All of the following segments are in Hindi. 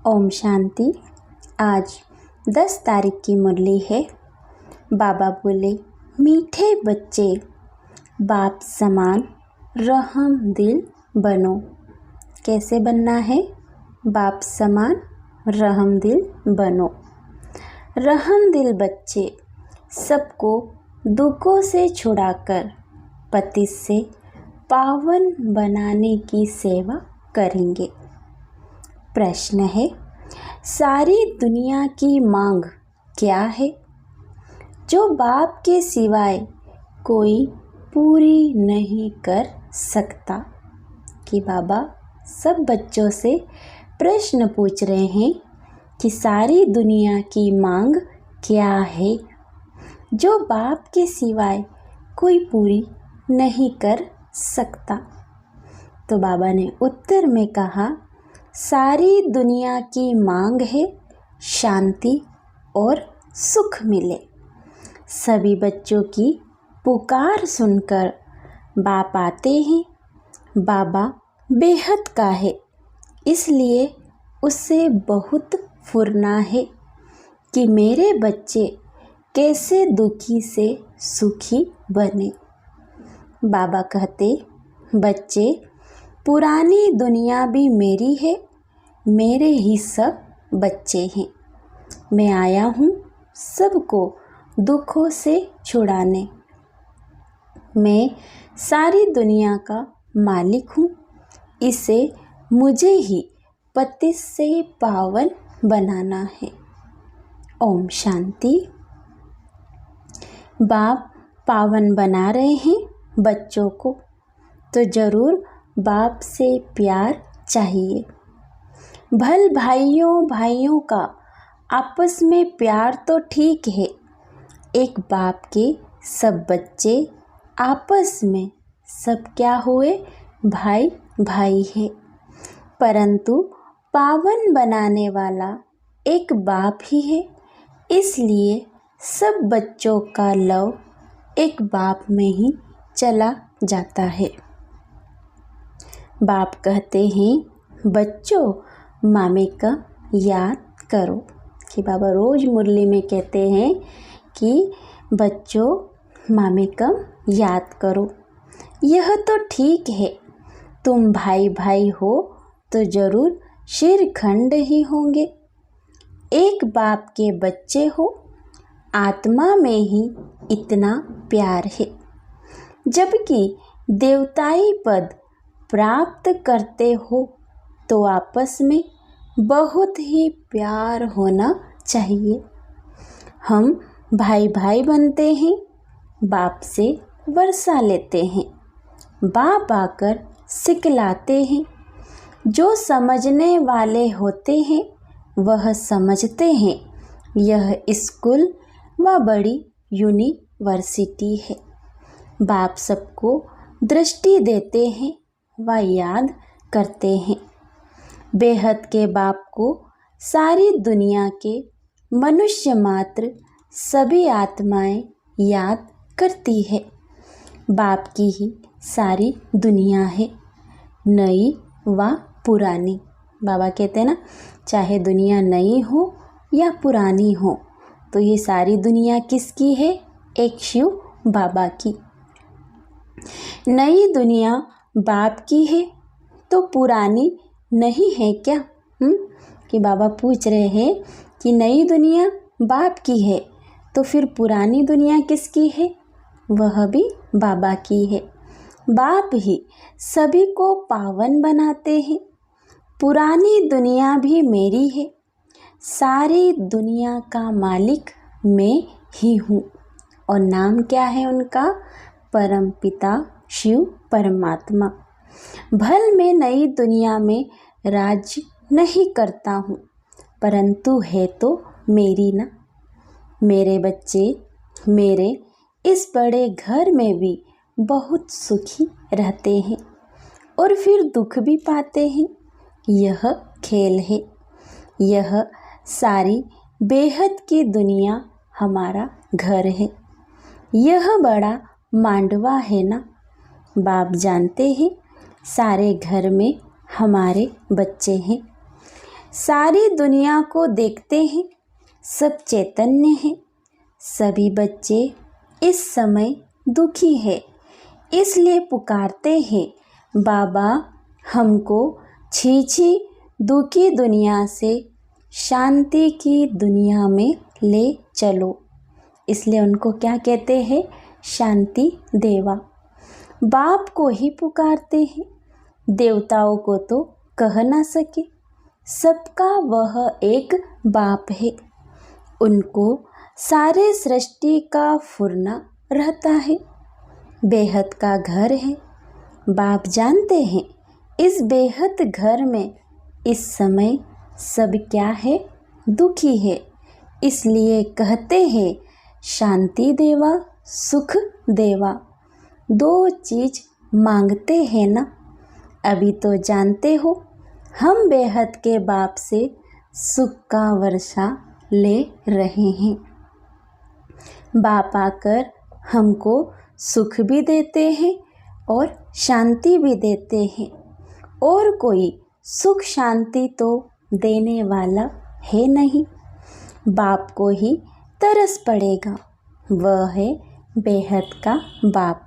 ओम शांति। आज 10 तारीख की मुरली है। बाबा बोले, मीठे बच्चे बाप समान रहम दिल बनो। कैसे बनना है? बाप समान रहम दिल बनो। रहम दिल बच्चे सबको दुखों से छुड़ाकर पति से पावन बनाने की सेवा करेंगे। प्रश्न है, सारी दुनिया की मांग क्या है जो बाप के सिवाय कोई पूरी नहीं कर सकता? कि बाबा सब बच्चों से प्रश्न पूछ रहे हैं कि सारी दुनिया की मांग क्या है जो बाप के सिवाय कोई पूरी नहीं कर सकता। तो बाबा ने उत्तर में कहा, सारी दुनिया की मांग है शांति और सुख मिले। सभी बच्चों की पुकार सुनकर बाप आते हैं। बाबा बेहद का है, इसलिए उससे बहुत फुरना है कि मेरे बच्चे कैसे दुखी से सुखी बने। बाबा कहते, बच्चे पुरानी दुनिया भी मेरी है, मेरे ही सब बच्चे हैं। मैं आया हूँ सबको दुखों से छुड़ाने। मैं सारी दुनिया का मालिक हूँ, इसे मुझे ही पति से पावन बनाना है। ओम शांति। बाप पावन बना रहे हैं बच्चों को, तो ज़रूर बाप से प्यार चाहिए। भल भाइयों का आपस में प्यार तो ठीक है, एक बाप के सब बच्चे आपस में सब क्या हुए? भाई भाई है। परंतु पावन बनाने वाला एक बाप ही है, इसलिए सब बच्चों का लव एक बाप में ही चला जाता है। बाप कहते हैं, बच्चों मामे का याद करो। कि बाबा रोज़ मुरली में कहते हैं कि बच्चों मामे का याद करो। यह तो ठीक है, तुम भाई भाई हो तो ज़रूर शिरखंड ही होंगे। एक बाप के बच्चे हो, आत्मा में ही इतना प्यार है। जबकि देवताई पद प्राप्त करते हो तो आपस में बहुत ही प्यार होना चाहिए। हम भाई भाई बनते हैं, बाप से वर्षा लेते हैं, बाप आकर सिखलाते हैं। जो समझने वाले होते हैं वह समझते हैं यह स्कूल व बड़ी यूनिवर्सिटी है। बाप सबको दृष्टि देते हैं व याद करते हैं। बेहद के बाप को सारी दुनिया के मनुष्य मात्र सभी आत्माएं याद करती है। बाप की ही सारी दुनिया है, नई व पुरानी। बाबा कहते हैं ना, चाहे दुनिया नई हो या पुरानी हो, तो ये सारी दुनिया किसकी है? एक शिव बाबा की। नई दुनिया बाप की है तो पुरानी नहीं है क्या? कि बाबा पूछ रहे हैं कि नई दुनिया बाप की है तो फिर पुरानी दुनिया किसकी है? वह भी बाबा की है। बाप ही सभी को पावन बनाते हैं। पुरानी दुनिया भी मेरी है, सारी दुनिया का मालिक मैं ही हूँ। और नाम क्या है उनका? परमपिता शिव परमात्मा। भल मैं नई दुनिया में राज्य नहीं करता हूँ, परंतु है तो मेरी ना। मेरे बच्चे मेरे इस बड़े घर में भी बहुत सुखी रहते हैं और फिर दुख भी पाते हैं। यह खेल है। यह सारी बेहद की दुनिया हमारा घर है। यह बड़ा मांडवा है ना। बाप जानते हैं सारे घर में हमारे बच्चे हैं। सारी दुनिया को देखते हैं, सब चैतन्य हैं। सभी बच्चे इस समय दुखी है, इसलिए पुकारते हैं, बाबा हमको छी दुखी दुनिया से शांति की दुनिया में ले चलो। इसलिए उनको क्या कहते हैं? शांति देवा। बाप को ही पुकारते हैं, देवताओं को तो कह ना सके। सबका वह एक बाप है, उनको सारे सृष्टि का फुरना रहता है। बेहद का घर है, बाप जानते हैं इस बेहद घर में इस समय सब क्या है? दुखी है। इसलिए कहते हैं शांति देवा, सुख देवा। दो चीज़ मांगते हैं ना। अभी तो जानते हो हम बेहद के बाप से सुख का वर्षा ले रहे हैं। बाप आकर हमको सुख भी देते हैं और शांति भी देते हैं, और कोई सुख शांति तो देने वाला है नहीं। बाप को ही तरस पड़ेगा, वह है बेहद का बाप।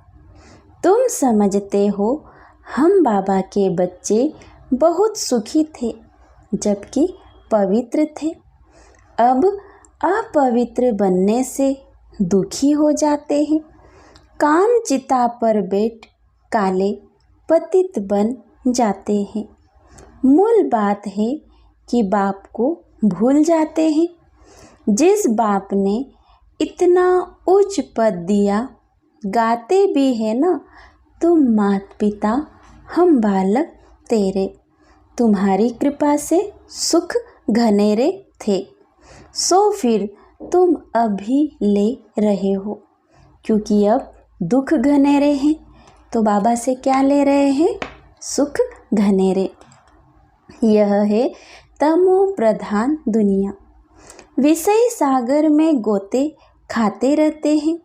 तुम समझते हो हम बाबा के बच्चे बहुत सुखी थे जबकि पवित्र थे। अब अपवित्र बनने से दुखी हो जाते हैं। काम चिता पर बैठ काले पतित बन जाते हैं। मूल बात है कि बाप को भूल जाते हैं। जिस बाप ने इतना उच्च पद दिया, गाते भी है ना, तुम माता पिता हम बालक तेरे, तुम्हारी कृपा से सुख घनेरे थे, सो फिर तुम अभी ले रहे हो। क्योंकि अब दुख घनेरे हैं तो बाबा से क्या ले रहे हैं? सुख घनेरे। यह है तमो प्रधान दुनिया। विषय सागर में गोते खाते रहते हैं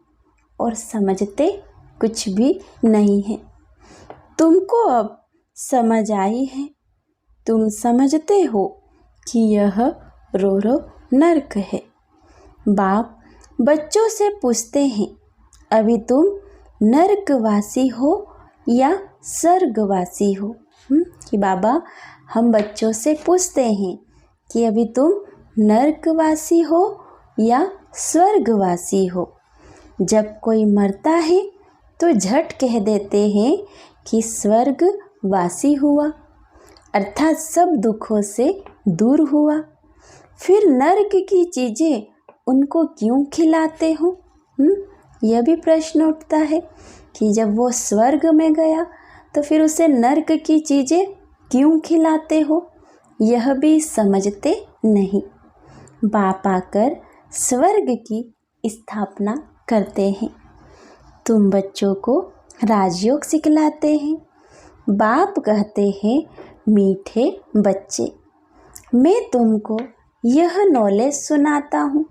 और समझते कुछ भी नहीं है। तुमको अब समझ आई है। तुम समझते हो कि यह रो नर्क है। बाप बच्चों से पूछते हैं, अभी तुम नर्कवासी हो या स्वर्गवासी हो? कि बाबा हम बच्चों से पूछते हैं कि अभी तुम नर्कवासी हो या स्वर्गवासी हो। जब कोई मरता है तो झट कह देते हैं कि स्वर्गवासी हुआ, अर्थात सब दुखों से दूर हुआ। फिर नर्क की चीज़ें उनको क्यों खिलाते हो? यह भी प्रश्न उठता है कि जब वो स्वर्ग में गया तो फिर उसे नर्क की चीज़ें क्यों खिलाते हो? यह भी समझते नहीं। बाप आकर स्वर्ग की स्थापना करते हैं। तुम बच्चों को राजयोग सिखलाते हैं। बाप कहते हैं, मीठे बच्चे, मैं तुमको यह नॉलेज सुनाता हूँ,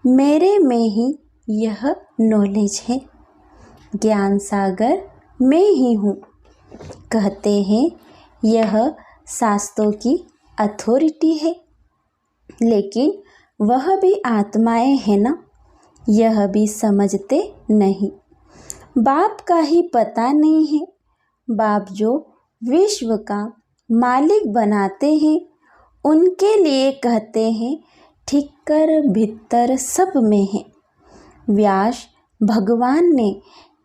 मेरे में ही यह नॉलेज है। ज्ञान सागर मैं ही हूँ। कहते हैं यह शास्त्रों की अथॉरिटी है, लेकिन वह भी आत्माएं हैं ना, यह भी समझते नहीं। बाप का ही पता नहीं है। बाप जो विश्व का मालिक बनाते हैं, उनके लिए कहते हैं ठिक्कर भीतर सब में है। व्यास भगवान ने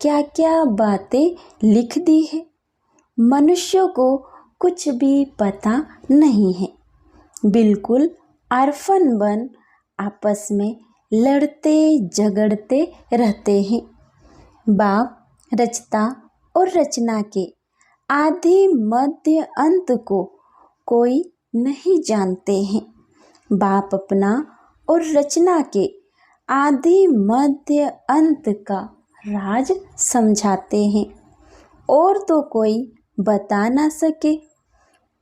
क्या क्या बातें लिख दी है, मनुष्यों को कुछ भी पता नहीं है। बिल्कुल ऑर्फन बन आपस में लड़ते झगड़ते रहते हैं। बाप रचता और रचना के आदि मध्य अंत को कोई नहीं जानते हैं। बाप अपना और रचना के आदि मध्य अंत का राज समझाते हैं, और तो कोई बता ना सके।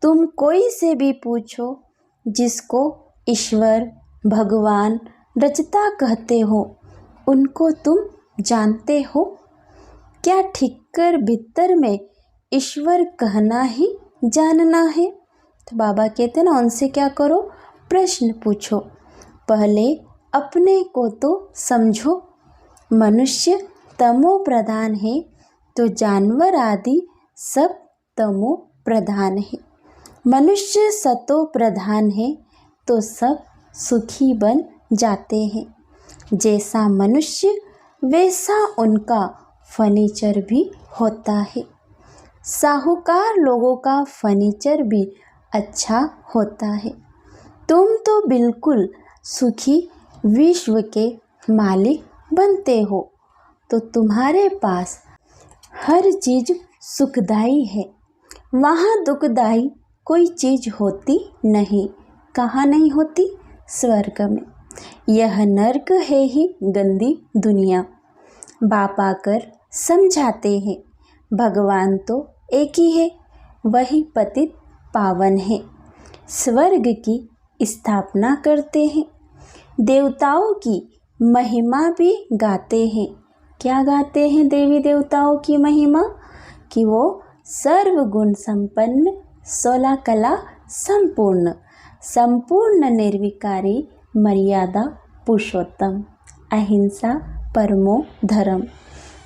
तुम कोई से भी पूछो जिसको ईश्वर भगवान रचता कहते हो, उनको तुम जानते हो क्या? ठिक्कर भीतर में ईश्वर कहना ही जानना है तो बाबा कहते हैं ना, उनसे क्या करो, प्रश्न पूछो। पहले अपने को तो समझो। मनुष्य तमो प्रधान है तो जानवर आदि सब तमो प्रधान है। मनुष्य सतो प्रधान है तो सब सुखी बन जाते हैं। जैसा मनुष्य वैसा उनका फर्नीचर भी होता है। साहूकार लोगों का फर्नीचर भी अच्छा होता है। तुम तो बिल्कुल सुखी विश्व के मालिक बनते हो, तो तुम्हारे पास हर चीज़ सुखदाई है। वहाँ दुखदाई कोई चीज़ होती नहीं। कहाँ नहीं होती? स्वर्ग में। यह नर्क है ही गंदी दुनिया। बाप आकर समझाते हैं, भगवान तो एक ही है, वही पतित पावन है। स्वर्ग की स्थापना करते हैं, देवताओं की महिमा भी गाते हैं। क्या गाते हैं देवी देवताओं की महिमा? कि वो सर्वगुण संपन्न, 16 कला संपूर्ण, संपूर्ण निर्विकारी, मर्यादा पुरुषोत्तम, अहिंसा परमो धर्म।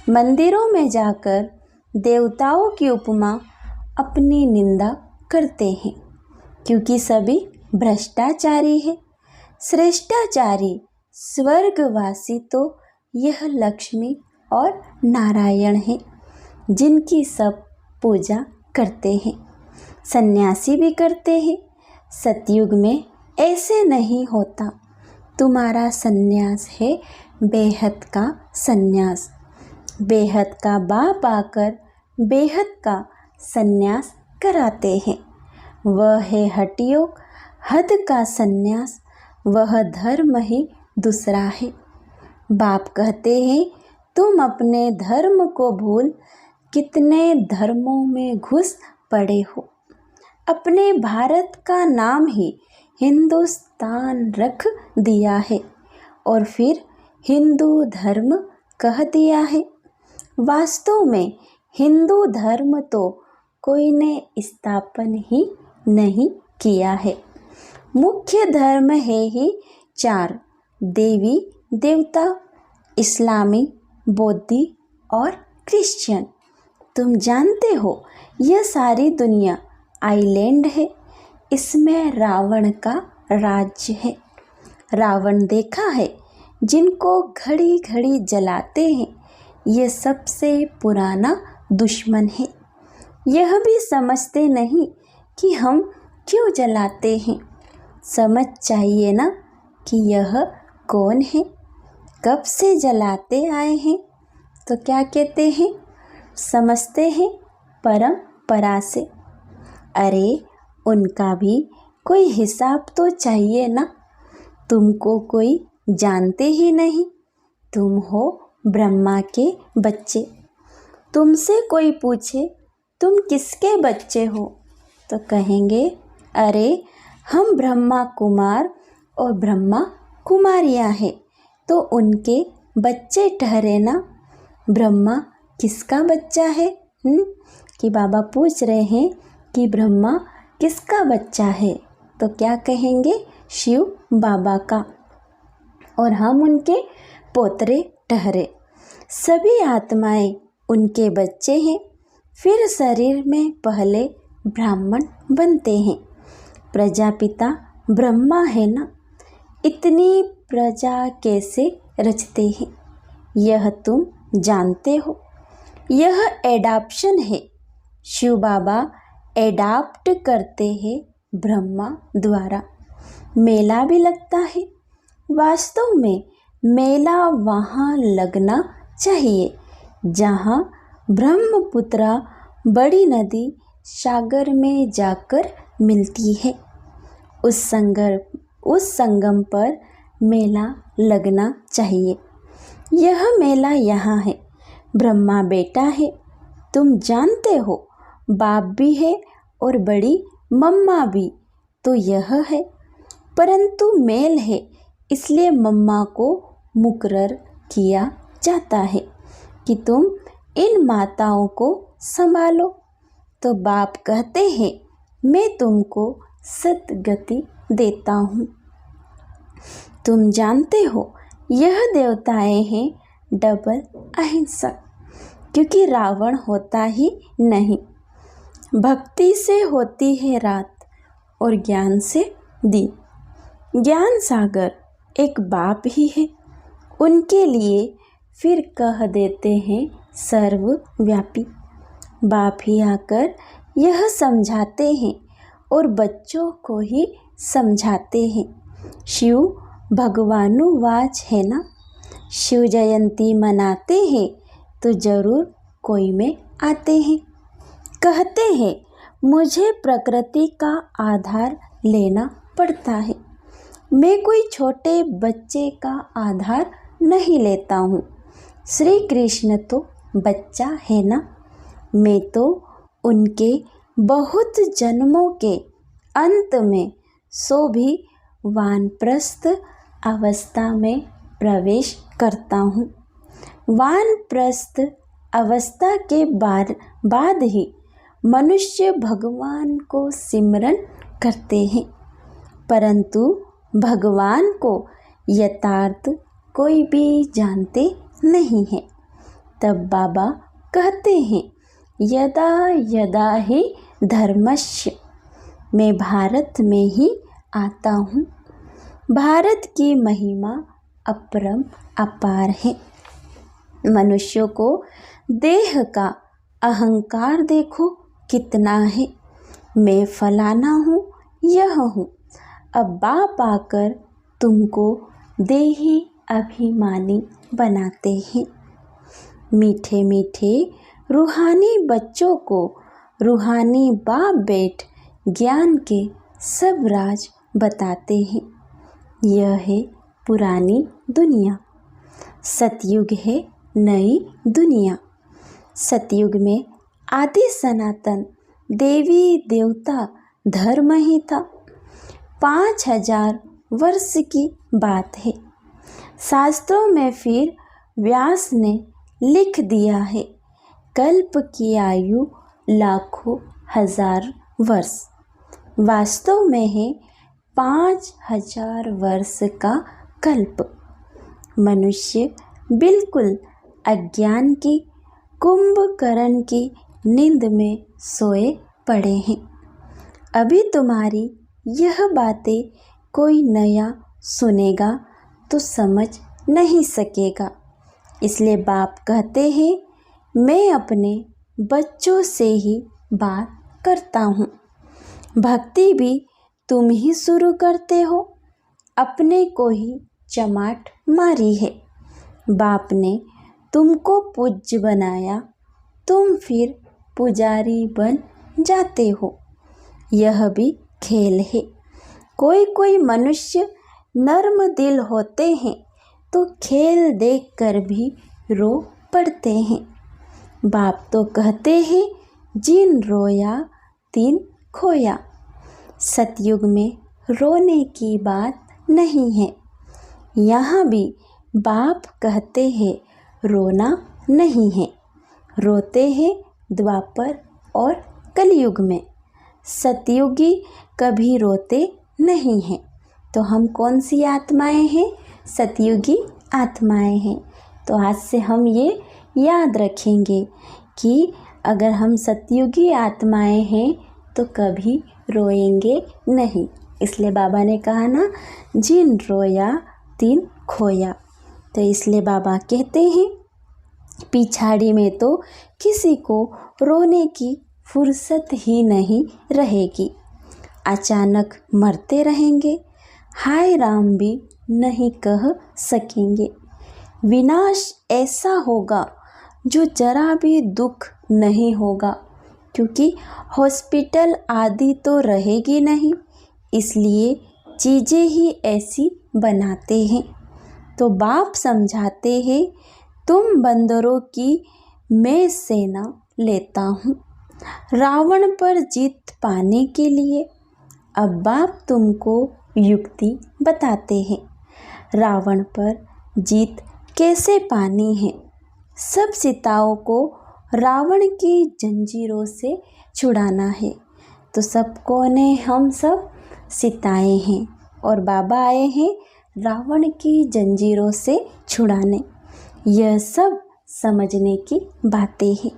मंदिरों में जाकर देवताओं की उपमा अपनी निंदा करते हैं, क्योंकि सभी भ्रष्टाचारी है। श्रेष्ठाचारी स्वर्गवासी तो यह लक्ष्मी और नारायण है, जिनकी सब पूजा करते हैं, सन्यासी भी करते हैं। सतयुग में ऐसे नहीं होता। तुम्हारा सन्यास है बेहद का सन्यास। बेहद का बाप आकर बेहद का सन्यास कराते हैं। वह है हठयोग, हद का सन्यास, वह धर्म ही दूसरा है। बाप कहते हैं, तुम अपने धर्म को भूल कितने धर्मों में घुस पड़े हो। अपने भारत का नाम ही हिंदुस्तान रख दिया है और फिर हिंदू धर्म कह दिया है। वास्तव में हिंदू धर्म तो कोई ने स्थापन ही नहीं किया है। मुख्य धर्म है ही 4, देवी देवता, इस्लामी, बौद्धी और क्रिश्चियन। तुम जानते हो यह सारी दुनिया आइलैंड है। इसमें रावण का राज्य है। रावण देखा है, जिनको घड़ी घड़ी जलाते हैं, ये सबसे पुराना दुश्मन है। यह भी समझते नहीं कि हम क्यों जलाते हैं। समझ चाहिए ना कि यह कौन है, कब से जलाते आए हैं। तो क्या कहते हैं, समझते हैं परंपरा से। अरे उनका भी कोई हिसाब तो चाहिए ना। तुमको कोई जानते ही नहीं। तुम हो ब्रह्मा के बच्चे। तुमसे कोई पूछे तुम किसके बच्चे हो, तो कहेंगे, अरे हम ब्रह्मा कुमार और ब्रह्मा कुमारियाँ हैं, तो उनके बच्चे ठहरे ना। ब्रह्मा किसका बच्चा है? कि बाबा पूछ रहे हैं कि ब्रह्मा किसका बच्चा है, तो क्या कहेंगे, शिव बाबा का, और हम उनके पोतरे ठहरे। सभी आत्माएं उनके बच्चे हैं। फिर शरीर में पहले ब्राह्मण बनते हैं। प्रजापिता ब्रह्मा है ना। इतनी प्रजा कैसे रचते हैं, यह तुम जानते हो। यह एडाप्शन है। शिव बाबा एडाप्ट करते हैं ब्रह्मा द्वारा। मेला भी लगता है। वास्तव में मेला वहाँ लगना चाहिए जहाँ ब्रह्मपुत्रा बड़ी नदी सागर में जाकर मिलती है। उस संगम पर मेला लगना चाहिए। यह मेला यहाँ है। ब्रह्मा बेटा है, तुम जानते हो। बाप भी है और बड़ी मम्मा भी, तो यह है। परंतु मेल है, इसलिए मम्मा को मुकर्रर किया जाता है कि तुम इन माताओं को संभालो। तो बाप कहते हैं, मैं तुमको सद्गति देता हूँ। तुम जानते हो यह देवताएं हैं डबल अहिंसक, क्योंकि रावण होता ही नहीं। भक्ति से होती है रात और ज्ञान से दिन। ज्ञान सागर एक बाप ही है, उनके लिए फिर कह देते हैं सर्वव्यापी। बाप ही आकर यह समझाते हैं और बच्चों को ही समझाते हैं। शिव भगवानुवाच है ना, शिव जयंती मनाते हैं तो ज़रूर कोई में आते हैं। कहते हैं मुझे प्रकृति का आधार लेना पड़ता है। मैं कोई छोटे बच्चे का आधार नहीं लेता हूँ। श्री कृष्ण तो बच्चा है ना, मैं तो उनके बहुत जन्मों के अंत में सो भी वानप्रस्थ अवस्था में प्रवेश करता हूँ। वानप्रस्थ अवस्था के बाद ही मनुष्य भगवान को सिमरन करते हैं, परंतु भगवान को यथार्थ कोई भी जानते नहीं है। तब बाबा कहते हैं यदा यदा ही धर्मस्य, मैं भारत में ही आता हूँ। भारत की महिमा अपरम अपार है। मनुष्यों को देह का अहंकार देखो कितना है। मैं फलाना हूँ, यह हूँ। अब बाप आकर तुमको देही अभिमानी बनाते हैं। मीठे मीठे रूहानी बच्चों को रूहानी बाप बेट ज्ञान के सब राज बताते हैं। यह है पुरानी दुनिया, सतयुग है नई दुनिया। सतयुग में आदि सनातन देवी देवता धर्म ही था। 5000 वर्ष की बात है। शास्त्रों में फिर व्यास ने लिख दिया है कल्प की आयु लाखों हजार वर्ष। वास्तव में है 5000 वर्ष का कल्प। मनुष्य बिल्कुल अज्ञान की कुंभकर्ण की नींद में सोए पड़े हैं। अभी तुम्हारी यह बातें कोई नया सुनेगा तो समझ नहीं सकेगा। इसलिए बाप कहते हैं मैं अपने बच्चों से ही बात करता हूँ। भक्ति भी तुम ही शुरू करते हो, अपने को ही चमाट मारी है। बाप ने तुमको पूज्य बनाया, तुम फिर पुजारी बन जाते हो। यह भी खेल है। कोई कोई मनुष्य नर्म दिल होते हैं तो खेल देखकर भी रो पड़ते हैं। बाप तो कहते हैं जिन रोया तिन खोया। सतयुग में रोने की बात नहीं है। यहाँ भी बाप कहते हैं रोना नहीं है। रोते हैं द्वापर और कलयुग में। सतयुगी कभी रोते नहीं हैं। तो हम कौन सी आत्माएं हैं? सतयुगी आत्माएं हैं। तो आज से हम ये याद रखेंगे कि अगर हम सतयुगी आत्माएं हैं तो कभी रोएंगे नहीं। इसलिए बाबा ने कहा ना जिन रोया तिन खोया। तो इसलिए बाबा कहते हैं पिछाड़ी में तो किसी को रोने की फुर्सत ही नहीं रहेगी। अचानक मरते रहेंगे, हाय राम भी नहीं कह सकेंगे। विनाश ऐसा होगा जो जरा भी दुख नहीं होगा, क्योंकि हॉस्पिटल आदि तो रहेगी नहीं, इसलिए चीज़ें ही ऐसी बनाते हैं। तो बाप समझाते हैं तुम बंदरों की मैं सेना लेता हूँ रावण पर जीत पाने के लिए। अब बाप तुमको युक्ति बताते हैं रावण पर जीत कैसे पानी है। सब सीताओं को रावण की जंजीरों से छुड़ाना है। तो सब कौन है? हम सब सिताए हैं और बाबा आए हैं रावण की जंजीरों से छुड़ाने। यह सब समझने की बातें हैं।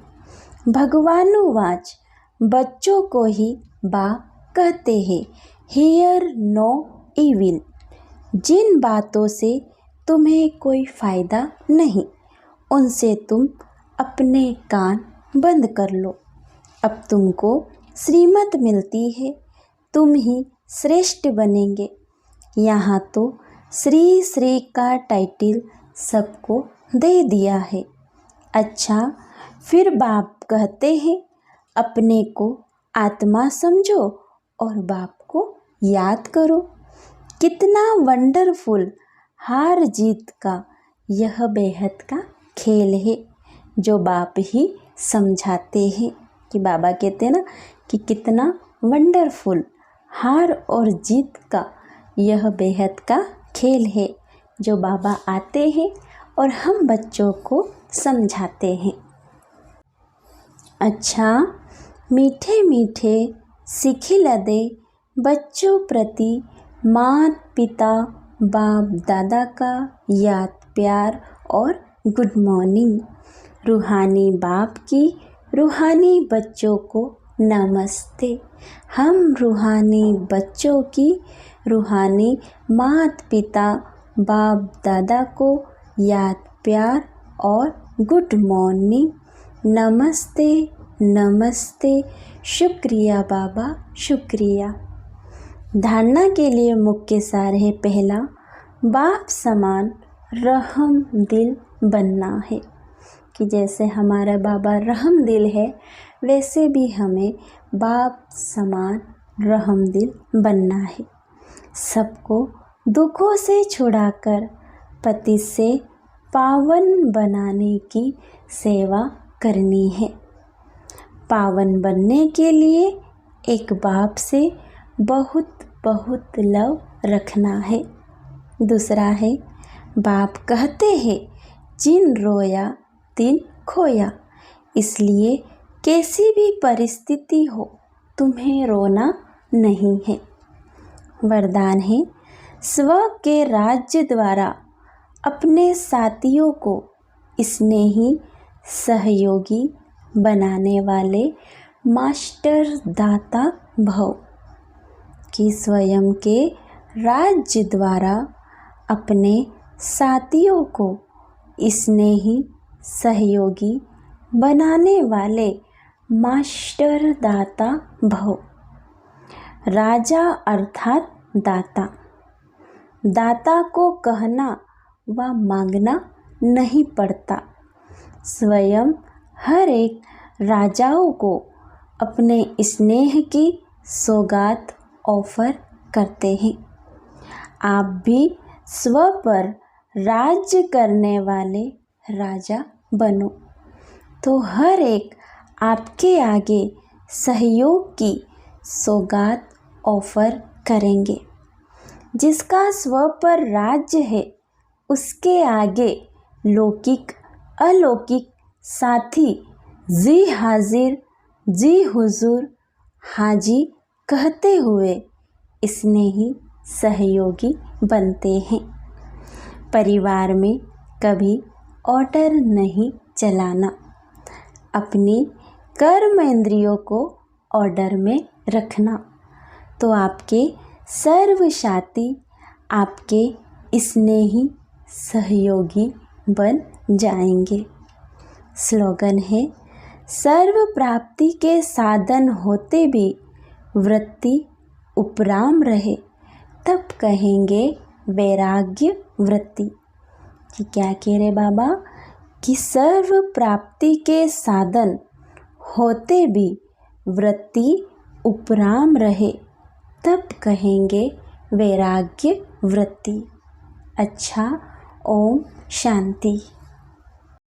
भगवानुवाच, बच्चों को ही बाप कहते हैं। हियर नो इविल, जिन बातों से तुम्हें कोई फ़ायदा नहीं उनसे तुम अपने कान बंद कर लो। अब तुमको श्रीमत मिलती है, तुम ही श्रेष्ठ बनेंगे। यहाँ तो श्री श्री का टाइटल सबको दे दिया है। अच्छा, फिर बाप कहते हैं अपने को आत्मा समझो और बाप को याद करो। कितना वंडरफुल हार जीत का यह बेहद का खेल है जो बाप ही समझाते हैं। कि बाबा कहते हैं ना कि कितना वंडरफुल हार और जीत का यह बेहद का खेल है जो बाबा आते हैं और हम बच्चों को समझाते हैं। अच्छा, मीठे मीठे सिखिलदे बच्चों प्रति माता पिता बाप दादा का याद प्यार और गुड मॉर्निंग। रूहानी बाप की रूहानी बच्चों को नमस्ते। हम रूहानी बच्चों की रूहानी माता पिता बाप दादा को याद प्यार और गुड मॉर्निंग। नमस्ते नमस्ते, शुक्रिया बाबा शुक्रिया। धारणा के लिए मुख्य सार है पहला, बाप समान रहम दिल बनना है। कि जैसे हमारा बाबा रहम दिल है वैसे भी हमें बाप समान रहम दिल बनना है। सबको दुखों से छुड़ाकर पति से पावन बनाने की सेवा करनी है। पावन बनने के लिए एक बाप से बहुत बहुत लव रखना है। दूसरा है, बाप कहते हैं जिन रोया तिन खोया, इसलिए कैसी भी परिस्थिति हो तुम्हें रोना नहीं है। वरदान है, स्व के राज्य द्वारा अपने साथियों को स्नेही सहयोगी बनाने वाले मास्टर दाता भव। कि स्वयं के राज्य द्वारा अपने साथियों को स्नेही सहयोगी बनाने वाले मास्टर दाता भव। राजा अर्थात दाता। दाता को कहना व मांगना नहीं पड़ता। स्वयं हर एक राजाओं को अपने स्नेह की सौगात ऑफर करते हैं। आप भी स्व पर राज्य करने वाले राजा बनो तो हर एक आपके आगे सहयोग की सौगात ऑफर करेंगे। जिसका स्व पर राज्य है उसके आगे लौकिक अलौकिक साथी जी हाजिर जी हुजूर हाजी कहते हुए स्नेही सहयोगी बनते हैं। परिवार में कभी ऑर्डर नहीं चलाना, अपनी कर्म इंद्रियों को ऑर्डर में रखना तो आपके सर्वसाथी आपके स्नेही सहयोगी बन जाएंगे। स्लोगन है, सर्व प्राप्ति के साधन होते भी वृत्ति उपराम रहे तब कहेंगे वैराग्य वृत्ति। कि क्या कह रहे बाबा कि सर्व प्राप्ति के साधन होते भी वृत्ति उपराम रहे तब कहेंगे वैराग्य वृत्ति। अच्छा, ओम शांति।